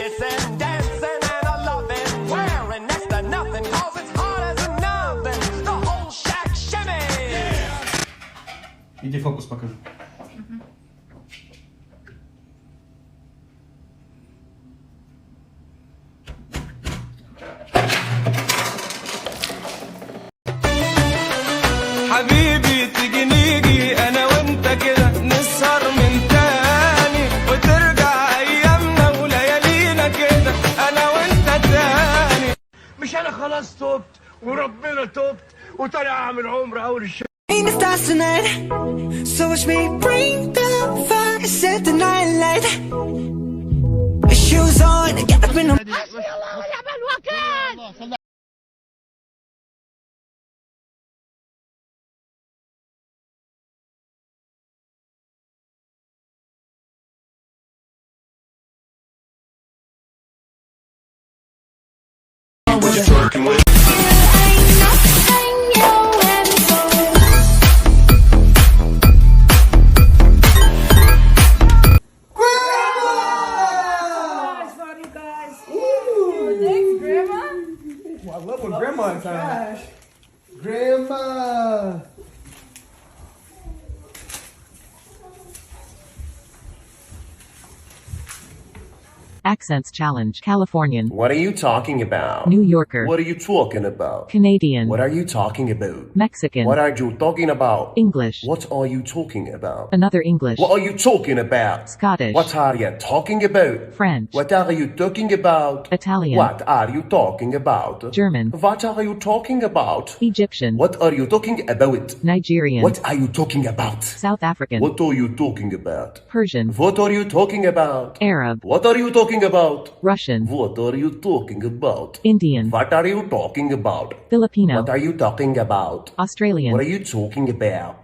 kissing, dancing, and a loving, wearing next to nothing, cause it's hot as an oven. The whole shack shimmy. Иди фокус покажу. حبيبي تيجي نيجي انا وانت كده نسهر من تاني وترجع ايامنا وليالينا كده انا وانت تاني. مش انا خلاص تبت وربنا تبت وطالع اعمل عمره اول الشهر. Ain't the stars tonight, so watch me bring the fire, set the night light. Shoes on, get up in the I love when grandma in town. Grandma! Accents Challenge. Californian. What are you talking about? New Yorker. What are you talking about? Canadian. What are you talking about? Mexican. What are you talking about? English. What are you talking about? Another English. What are you talking about? Scottish. What are you talking about? French. What are you talking about? Italian. What are you talking about? German. What are you talking about? Egyptian. What are you talking about? Nigerian. What are you talking about? South African. What are you talking about? Persian. What are you talking about? Arab. What are you talking about? Russian. What are you talking about? Indian. What are you talking about? Filipino. What are you talking about? Australian. What are you talking about?